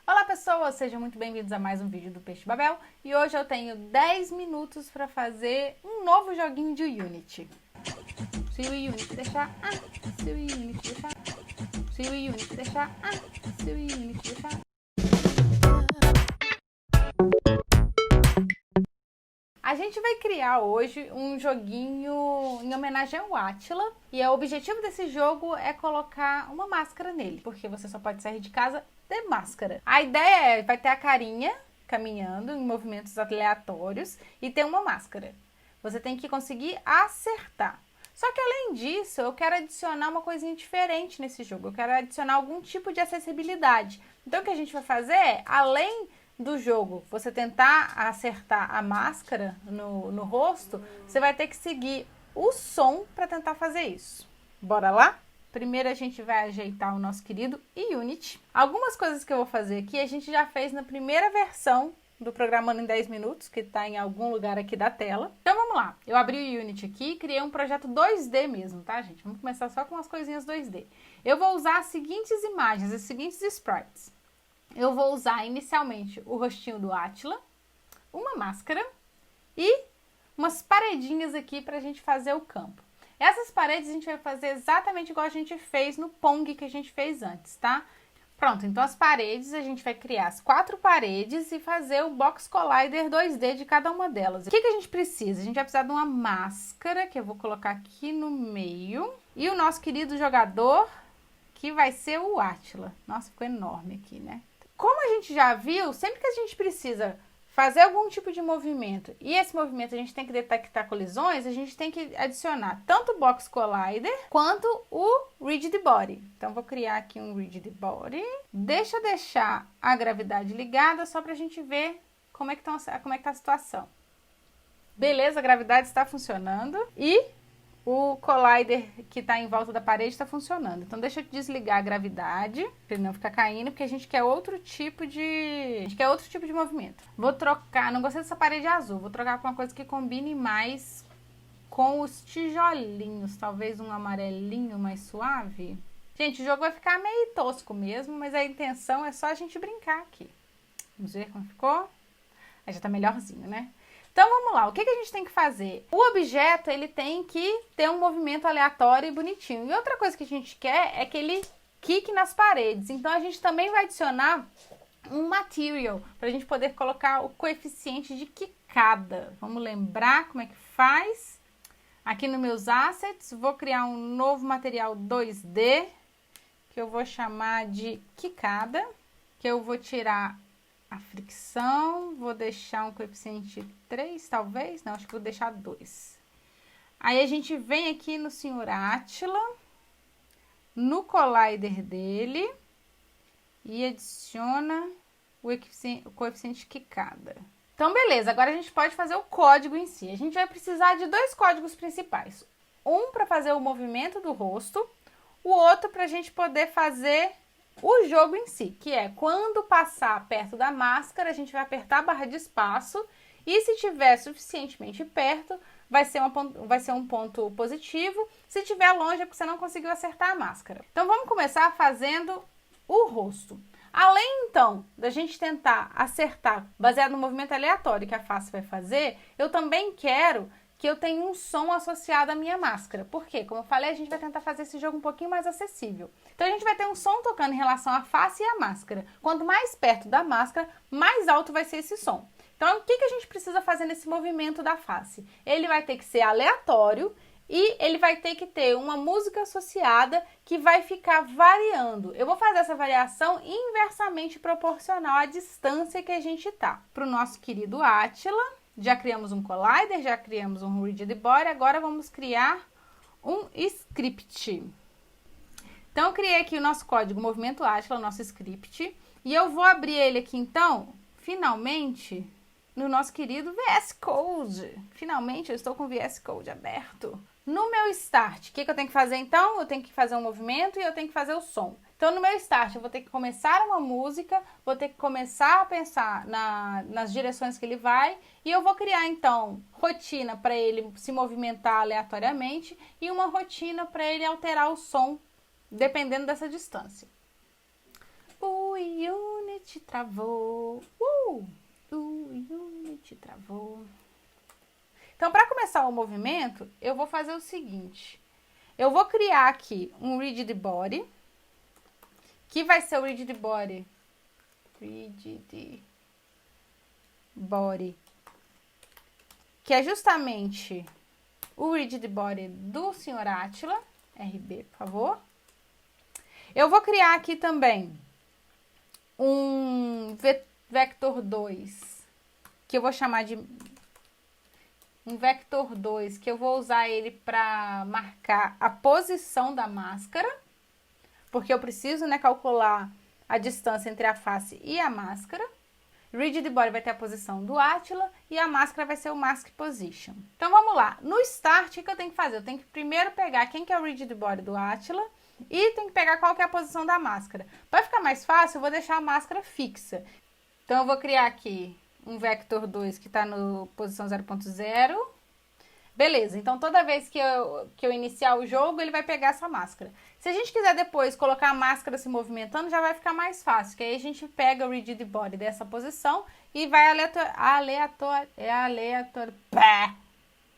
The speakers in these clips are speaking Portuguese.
Olá pessoas, sejam muito bem-vindos a mais um vídeo do Peixe Babel e hoje eu tenho 10 minutos para fazer um novo joguinho de Unity. Se o Unity deixar, se o Unity deixar, se o Unity deixar, se o Unity deixar. A gente vai criar hoje um joguinho em homenagem ao Átila e o objetivo desse jogo é colocar uma máscara nele, porque você só pode sair de casa de máscara. A ideia vai ter a carinha caminhando em movimentos aleatórios e ter uma máscara. Você tem que conseguir acertar. Só que além disso, eu quero adicionar uma coisinha diferente nesse jogo. Eu quero adicionar algum tipo de acessibilidade. Então o que a gente vai fazer é, além do jogo, você tentar acertar a máscara no rosto, você vai ter que seguir o som para tentar fazer isso. Bora lá? Primeiro a gente vai ajeitar o nosso querido Unity. Algumas coisas que eu vou fazer aqui a gente já fez na primeira versão do Programando em 10 Minutos, que está em algum lugar aqui da tela. Então vamos lá, eu abri o Unity aqui e criei um projeto 2D mesmo, tá gente? Vamos começar só com as coisinhas 2D. Eu vou usar as seguintes imagens, os seguintes sprites. Eu vou usar inicialmente o rostinho do Átila, uma máscara e umas paredinhas aqui para a gente fazer o campo. Essas paredes a gente vai fazer exatamente igual a gente fez no Pong que a gente fez antes, tá? Pronto, então as paredes, a gente vai criar as 4 paredes e fazer o Box Collider 2D de cada uma delas. O que a gente precisa? A gente vai precisar de uma máscara, que eu vou colocar aqui no meio. E o nosso querido jogador, que vai ser o Átila. Nossa, ficou enorme aqui, né? Como a gente já viu, sempre que a gente precisa fazer algum tipo de movimento e esse movimento a gente tem que detectar colisões, a gente tem que adicionar tanto o Box Collider quanto o Rigid Body. Então, vou criar aqui um Rigid Body. Deixa eu deixar a gravidade ligada só para a gente ver como é que tá a situação. Beleza, a gravidade está funcionando e o collider que está em volta da parede está funcionando. Então, deixa eu desligar a gravidade, para ele não ficar caindo, porque a gente quer outro tipo de movimento. Vou trocar, não gostei dessa parede azul, vou trocar com uma coisa que combine mais com os tijolinhos. Talvez um amarelinho mais suave. Gente, o jogo vai ficar meio tosco mesmo, mas a intenção é só a gente brincar aqui. Vamos ver como ficou? Aí já tá melhorzinho, né? Então, vamos lá. O que a gente tem que fazer? O objeto, ele tem que ter um movimento aleatório e bonitinho. E outra coisa que a gente quer é que ele quique nas paredes. Então, a gente também vai adicionar um material para a gente poder colocar o coeficiente de quicada. Vamos lembrar como é que faz. Aqui nos meus assets, vou criar um novo material 2D, que eu vou chamar de quicada, que eu vou tirar a fricção, vou deixar um coeficiente 3, talvez, não, acho que vou deixar 2. Aí a gente vem aqui no senhor Átila, no collider dele, e adiciona o coeficiente quicada. Então, beleza, agora a gente pode fazer o código em si. A gente vai precisar de 2 códigos principais. Um para fazer o movimento do rosto, o outro para a gente poder fazer o jogo em si, que é quando passar perto da máscara, a gente vai apertar a barra de espaço e se tiver suficientemente perto, vai ser um ponto positivo. Se estiver longe é porque você não conseguiu acertar a máscara. Então, vamos começar fazendo o rosto. Além, então, da gente tentar acertar baseado no movimento aleatório que a face vai fazer, eu também quero que eu tenha um som associado à minha máscara. Por quê? Como eu falei, a gente vai tentar fazer esse jogo um pouquinho mais acessível. Então, a gente vai ter um som tocando em relação à face e à máscara. Quanto mais perto da máscara, mais alto vai ser esse som. Então, o que a gente precisa fazer nesse movimento da face? Ele vai ter que ser aleatório e ele vai ter que ter uma música associada que vai ficar variando. Eu vou fazer essa variação inversamente proporcional à distância que a gente tá. Para o nosso querido Átila, já criamos um collider, já criamos um rigid body, agora vamos criar um script. Então, eu criei aqui o nosso código movimento Átila, o nosso script, e eu vou abrir ele aqui, então, finalmente, no nosso querido VS Code. Finalmente, eu estou com o VS Code aberto. No meu start, o que eu tenho que fazer, então? Eu tenho que fazer um movimento e eu tenho que fazer o som. Então, no meu start, eu vou ter que começar uma música, vou ter que começar a pensar nas direções que ele vai e eu vou criar, então, rotina para ele se movimentar aleatoriamente e uma rotina para ele alterar o som, dependendo dessa distância. O Unity travou. O Unity travou. Então, para começar o movimento, eu vou fazer o seguinte. Eu vou criar aqui um rigid body, que vai ser o rigid body. Rigid body. Que é justamente o rigid body do Sr. Átila. RB, por favor. Eu vou criar aqui também um vector 2, que eu vou chamar de um vector 2, que eu vou usar ele para marcar a posição da máscara, porque eu preciso, né, calcular a distância entre a face e a máscara. Rigid body vai ter a posição do Átila e a máscara vai ser o mask position. Então vamos lá. No start, o que eu tenho que fazer? Eu tenho que primeiro pegar quem que é o rigid body do Átila e tenho que pegar qual que é a posição da máscara. Para ficar mais fácil, eu vou deixar a máscara fixa. Então eu vou criar aqui um vector 2 que está no posição 0.0. Beleza, então toda vez que eu iniciar o jogo, ele vai pegar essa máscara. Se a gente quiser depois colocar a máscara se movimentando, já vai ficar mais fácil, que aí a gente pega o rigid body dessa posição e vai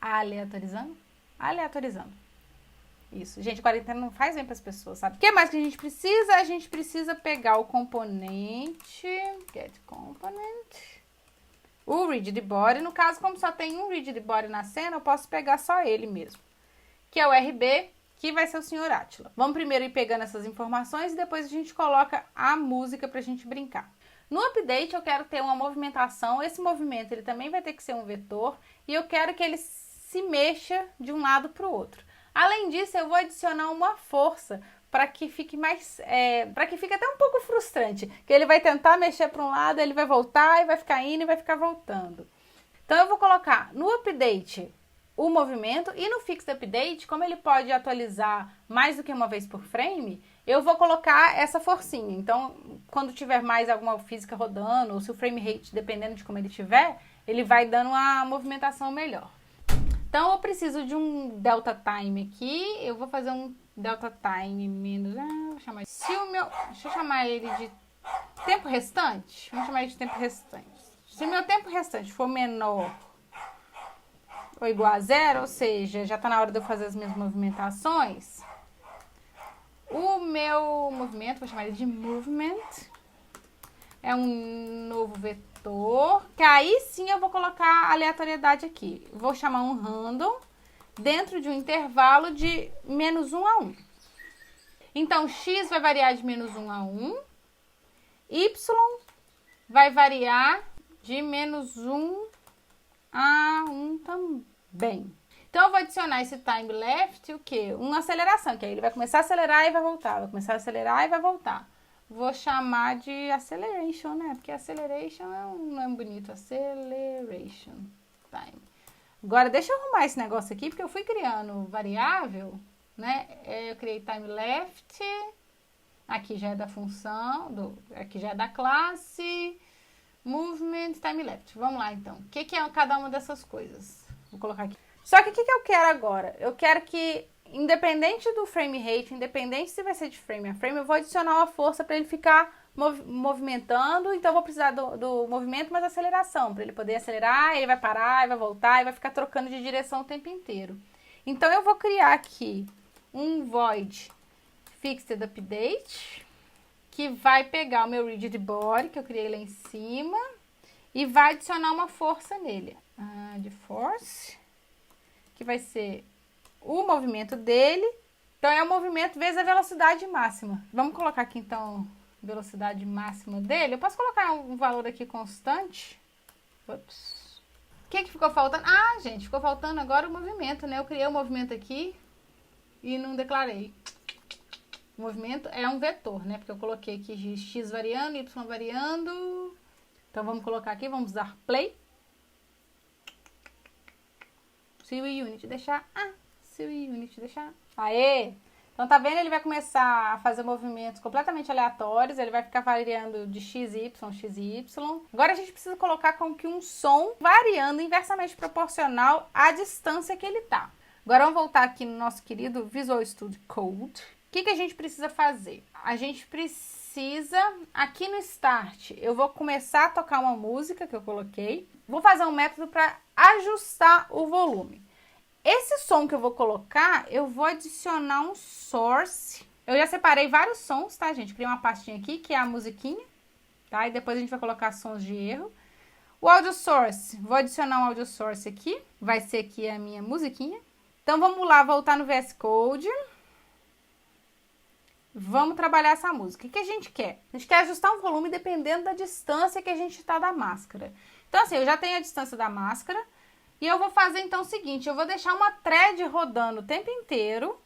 aleatorizando. Isso, gente, quarentena não faz bem para as pessoas, sabe? O que mais que a gente precisa? A gente precisa pegar o componente, get component, o rigid body. No caso, como só tem um rigid body na cena, eu posso pegar só ele mesmo, que é o RB, que vai ser o Sr. Átila. Vamos primeiro ir pegando essas informações e depois a gente coloca a música pra gente brincar. No update eu quero ter uma movimentação, esse movimento ele também vai ter que ser um vetor e eu quero que ele se mexa de um lado para o outro. Além disso, eu vou adicionar uma força para que fique mais, para que fique até um pouco frustrante, que ele vai tentar mexer para um lado, ele vai voltar e vai ficar indo e vai ficar voltando. Então eu vou colocar no update o movimento e no fixed update, como ele pode atualizar mais do que uma vez por frame, eu vou colocar essa forcinha. Então, quando tiver mais alguma física rodando, ou se o frame rate, dependendo de como ele tiver, ele vai dando uma movimentação melhor. Então, eu preciso de um delta time aqui. Eu vou fazer um delta time menos... vou chamar... deixa eu chamar ele de tempo restante. Vamos chamar ele de tempo restante. Se o meu tempo restante for menor ou igual a 0, ou seja, já está na hora de eu fazer as minhas movimentações, o meu movimento, vou chamar ele de movement, é um novo vetor, que aí sim eu vou colocar a aleatoriedade aqui. Vou chamar um random dentro de um intervalo de -1 a 1. Então, x vai variar de -1 a 1, y vai variar de -1 a 1 também. Então, eu vou adicionar esse time left, o quê? Uma aceleração, que aí ele vai começar a acelerar e vai voltar, vai começar a acelerar e vai voltar. Vou chamar de acceleration, né? Porque acceleration é um nome bonito, acceleration time. Agora, deixa eu arrumar esse negócio aqui, porque eu fui criando variável, né? Eu criei time left, aqui já é da função, aqui já é da classe, movement, time left. Vamos lá, então. O que é cada uma dessas coisas? Vou colocar aqui. Só que o que eu quero agora? Eu quero que, independente do frame rate, independente se vai ser de frame a frame, eu vou adicionar uma força para ele ficar movimentando. Então, eu vou precisar do movimento, mas aceleração, para ele poder acelerar, ele vai parar, ele vai voltar, e vai ficar trocando de direção o tempo inteiro. Então, eu vou criar aqui um void fixed update, que vai pegar o meu rigid body, que eu criei lá em cima, e vai adicionar uma força nele. De force, que vai ser o movimento dele. Então, é o movimento vezes a velocidade máxima. Vamos colocar aqui, então, velocidade máxima dele. Eu posso colocar um valor aqui constante. Ups. O que ficou faltando? Ah, gente, ficou faltando agora o movimento, né? Eu criei o movimento aqui e não declarei. O movimento é um vetor, né? Porque eu coloquei aqui x variando, y variando. Então, vamos colocar aqui, vamos dar play. Se o unit deixar. Se o unit deixar. Aê! Então, tá vendo? Ele vai começar a fazer movimentos completamente aleatórios. Ele vai ficar variando de x, y. Agora, a gente precisa colocar com que um som variando inversamente proporcional à distância que ele tá. Agora, vamos voltar aqui no nosso querido Visual Studio Code. O que a gente precisa fazer? A gente precisa precisa, aqui no Start, eu vou começar a tocar uma música que eu coloquei. Vou fazer um método para ajustar o volume. Esse som que eu vou colocar, eu vou adicionar um source. Eu já separei vários sons, tá, gente? Criei uma pastinha aqui, que é a musiquinha, tá? E depois a gente vai colocar sons de erro. O audio source, vou adicionar um audio source aqui. Vai ser aqui a minha musiquinha. Então, vamos lá, voltar no VS Code. Vamos trabalhar essa música. O que a gente quer? A gente quer ajustar o volume dependendo da distância que a gente está da máscara. Então, assim, eu já tenho a distância da máscara. E eu vou fazer, então, o seguinte. Eu vou deixar uma thread rodando o tempo inteiro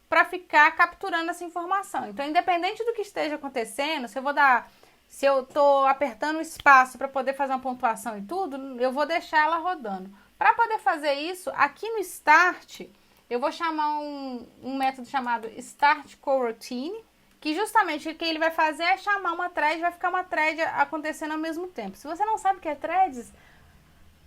para ficar capturando essa informação. Então, independente do que esteja acontecendo, se eu tô apertando o espaço para poder fazer uma pontuação e tudo, eu vou deixar ela rodando. Para poder fazer isso, aqui no Start, eu vou chamar um método chamado Start Coroutine, que justamente o que ele vai fazer é chamar uma thread, vai ficar uma thread acontecendo ao mesmo tempo. Se você não sabe o que é threads,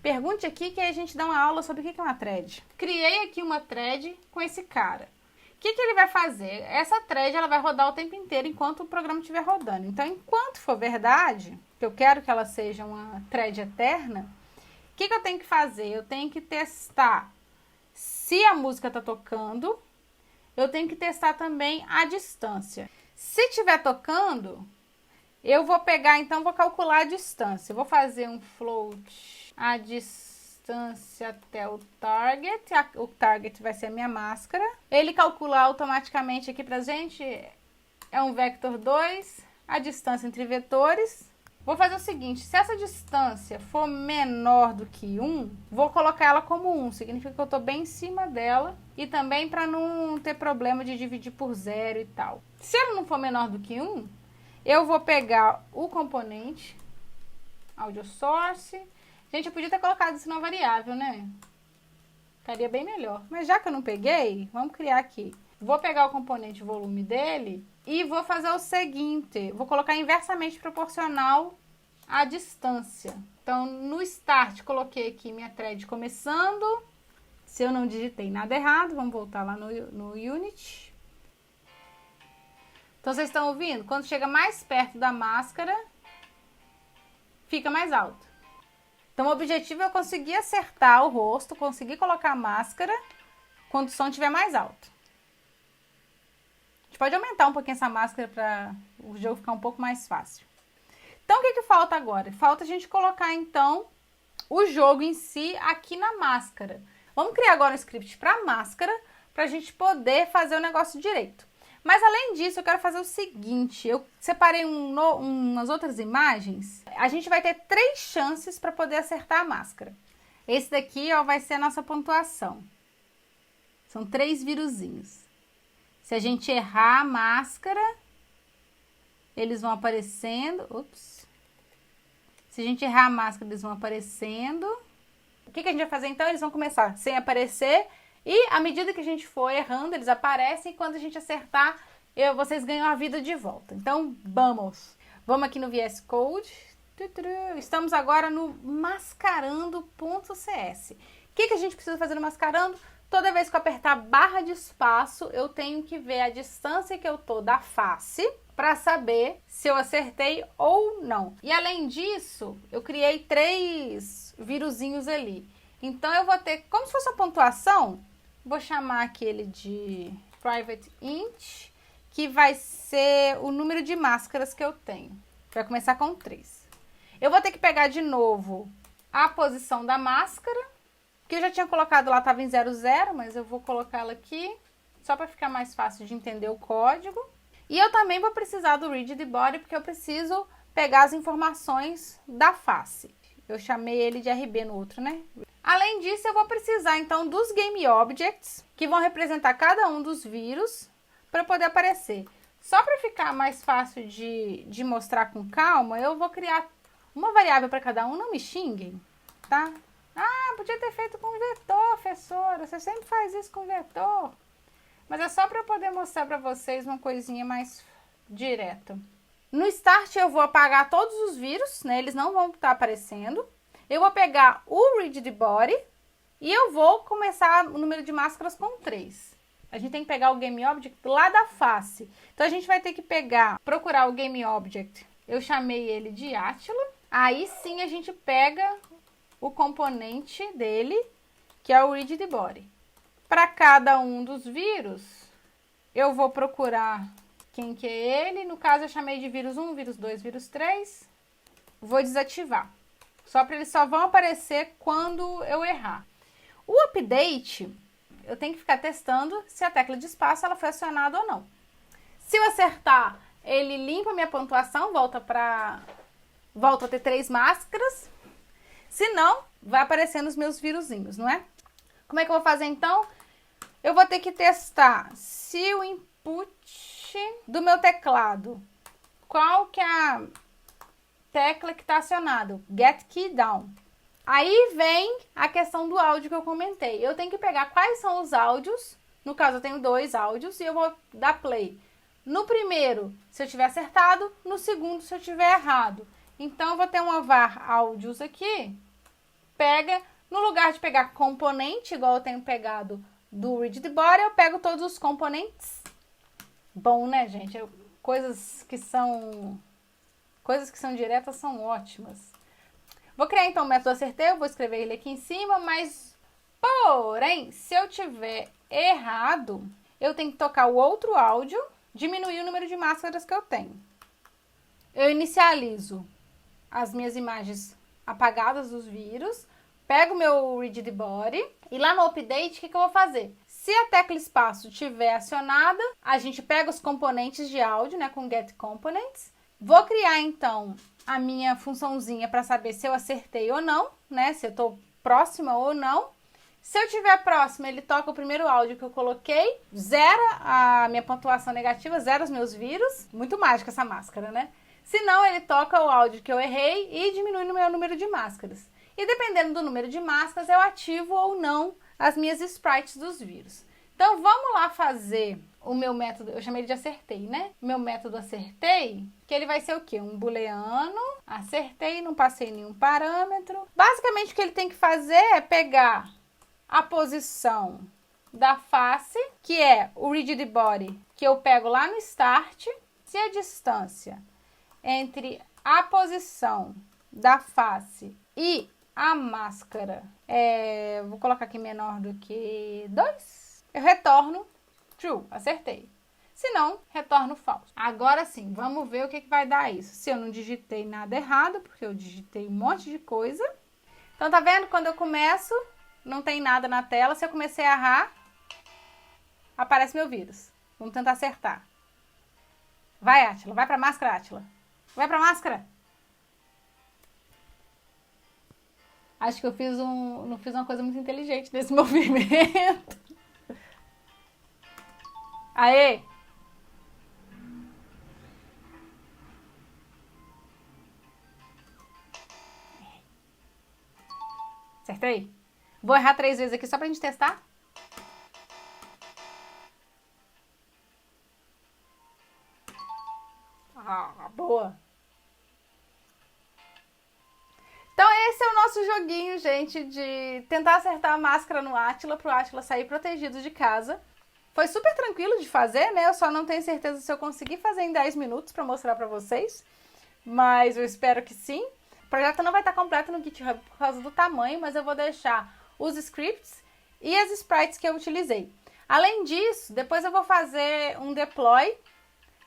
pergunte aqui que a gente dá uma aula sobre o que é uma thread. Criei aqui uma thread com esse cara. O que ele vai fazer? Essa thread ela vai rodar o tempo inteiro enquanto o programa estiver rodando. Então, enquanto for verdade, que eu quero que ela seja uma thread eterna, o que eu tenho que fazer? Eu tenho que testar se a música está tocando, eu tenho que testar também a distância. Se estiver tocando, eu vou pegar, então, vou calcular a distância. Eu vou fazer um float a distância até o target. O target vai ser a minha máscara. Ele calcula automaticamente aqui pra gente, é um vector 2, a distância entre vetores. Vou fazer o seguinte, se essa distância for menor do que 1, vou colocar ela como 1, significa que eu estou bem em cima dela, e também para não ter problema de dividir por 0 e tal. Se ela não for menor do que 1, eu vou pegar o componente, audio source. Gente, eu podia ter colocado isso na variável, né? Ficaria bem melhor. Mas já que eu não peguei, vamos criar aqui. Vou pegar o componente volume dele e vou fazer o seguinte. Vou colocar inversamente proporcional à distância. Então, no Start, coloquei aqui minha thread começando. Se eu não digitei nada errado, vamos voltar lá no Unity. Então, vocês estão ouvindo? Quando chega mais perto da máscara, fica mais alto. Então, o objetivo é eu conseguir acertar o rosto, conseguir colocar a máscara quando o som estiver mais alto. A gente pode aumentar um pouquinho essa máscara para o jogo ficar um pouco mais fácil. Então, o que falta agora? Falta a gente colocar, então, o jogo em si aqui na máscara. Vamos criar agora um script para a máscara, para a gente poder fazer o negócio direito. Mas, além disso, eu quero fazer o seguinte. Eu separei umas outras imagens. A gente vai ter 3 chances para poder acertar a máscara. Esse daqui, ó, vai ser a nossa pontuação. São 3 viruzinhos. Se a gente errar a máscara, eles vão aparecendo. Ups. Se a gente errar a máscara, eles vão aparecendo. O que a gente vai fazer então? Eles vão começar sem aparecer. E à medida que a gente for errando, eles aparecem. E quando a gente acertar, vocês ganham a vida de volta. Então, vamos. Vamos aqui no VS Code. Estamos agora no mascarando.cs. O que a gente precisa fazer no mascarando? Toda vez que eu apertar barra de espaço, eu tenho que ver a distância que eu tô da face para saber se eu acertei ou não. E além disso, eu criei 3 viruzinhos ali. Então, eu vou ter, como se fosse uma pontuação, vou chamar aquele de private int, que vai ser o número de máscaras que eu tenho. Vai começar com 3. Eu vou ter que pegar de novo a posição da máscara, que eu já tinha colocado lá, estava em 00, mas eu vou colocar ela aqui, só para ficar mais fácil de entender o código. E eu também vou precisar do rigid body, porque eu preciso pegar as informações da face. Eu chamei ele de RB no outro, né? Além disso, eu vou precisar, então, dos Game Objects, que vão representar cada um dos vírus, para poder aparecer. Só para ficar mais fácil de mostrar com calma, eu vou criar uma variável para cada um, não me xinguem, tá? Ah, podia ter feito com vetor, professora, você sempre faz isso com vetor. Mas é só para eu poder mostrar para vocês uma coisinha mais direta. No Start eu vou apagar todos os vírus, né? Eles não vão estar aparecendo. Eu vou pegar o rigid body e eu vou começar o número de máscaras com 3. A gente tem que pegar o Game Object lá da face. Então a gente vai ter que procurar o Game Object. Eu chamei ele de Attila. Aí sim a gente pega o componente dele, que é o Rigid Body. Para cada um dos vírus, eu vou procurar quem que é ele. No caso, eu chamei de vírus 1, vírus 2, vírus 3. Vou desativar. Eles só vão aparecer quando eu errar. O update, eu tenho que ficar testando se a tecla de espaço ela foi acionada ou não. Se eu acertar, ele limpa minha pontuação, volta a ter 3 máscaras. Se não, vai aparecendo os meus vírusinhos, não é? Como é que eu vou fazer então? Eu vou ter que testar se o input do meu teclado, qual que é a tecla que está acionada? Get Key Down. Aí vem a questão do áudio que eu comentei. Eu tenho que pegar quais são os áudios. No caso, eu tenho 2 áudios e eu vou dar play. No primeiro, se eu tiver acertado. No segundo, se eu tiver errado. Então, eu vou ter uma var áudios aqui. Pega, no lugar de pegar componente, igual eu tenho pegado do Rigid Body, eu pego todos os componentes. Bom, né, gente? Coisas que são diretas são ótimas. Vou criar então o método acertei, eu vou escrever ele aqui em cima, mas, porém, se eu tiver errado, eu tenho que tocar o outro áudio, diminuir o número de máscaras que eu tenho. Eu inicializo as minhas imagens apagadas dos vírus, pego o meu Rigid Body e lá no update, o que eu vou fazer? Se a tecla espaço estiver acionada, a gente pega os componentes de áudio, né, com Get Components. Vou criar então a minha funçãozinha para saber se eu acertei ou não, né? Se eu estou próxima ou não. Se eu estiver próxima, ele toca o primeiro áudio que eu coloquei, zera a minha pontuação negativa, zera os meus vírus. Muito mágica essa máscara, né? Se não, ele toca o áudio que eu errei e diminui o meu número de máscaras. E dependendo do número de máscaras, eu ativo ou não as minhas sprites dos vírus. Então, vamos lá fazer o meu método, eu chamei ele de acertei, né? Meu método acertei, que ele vai ser o quê? Um booleano, acertei, não passei nenhum parâmetro. Basicamente, o que ele tem que fazer é pegar a posição da face, que é o Rigid Body, que eu pego lá no Start. Se a distância entre a posição da face e a máscara vou colocar aqui menor do que 2, eu retorno true, acertei. Se não, retorno falso. Agora sim, vamos ver o que vai dar isso. Se eu não digitei nada errado, porque eu digitei um monte de coisa. Então, tá vendo? Quando eu começo, não tem nada na tela. Se eu comecei a errar, aparece meu vírus. Vamos tentar acertar. Vai, Attila. Vai pra máscara, Attila. Vai pra máscara. Acho que eu não fiz uma coisa muito inteligente nesse movimento. Aê! Acertei? Vou errar 3 vezes aqui só pra gente testar. Ah, boa! Então esse é o nosso joguinho, gente, de tentar acertar a máscara no Attila, pro Attila sair protegido de casa. Foi super tranquilo de fazer, né? Eu só não tenho certeza se eu conseguir fazer em 10 minutos para mostrar para vocês. Mas eu espero que sim. O projeto não vai estar completo no GitHub por causa do tamanho, mas eu vou deixar os scripts e as sprites que eu utilizei. Além disso, depois eu vou fazer um deploy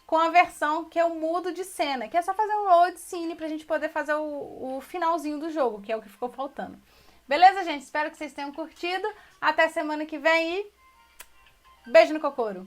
com a versão que eu mudo de cena, que é só fazer um load scene pra gente poder fazer o finalzinho do jogo, que é o que ficou faltando. Beleza, gente? Espero que vocês tenham curtido. Até semana que vem e beijo no cocoro!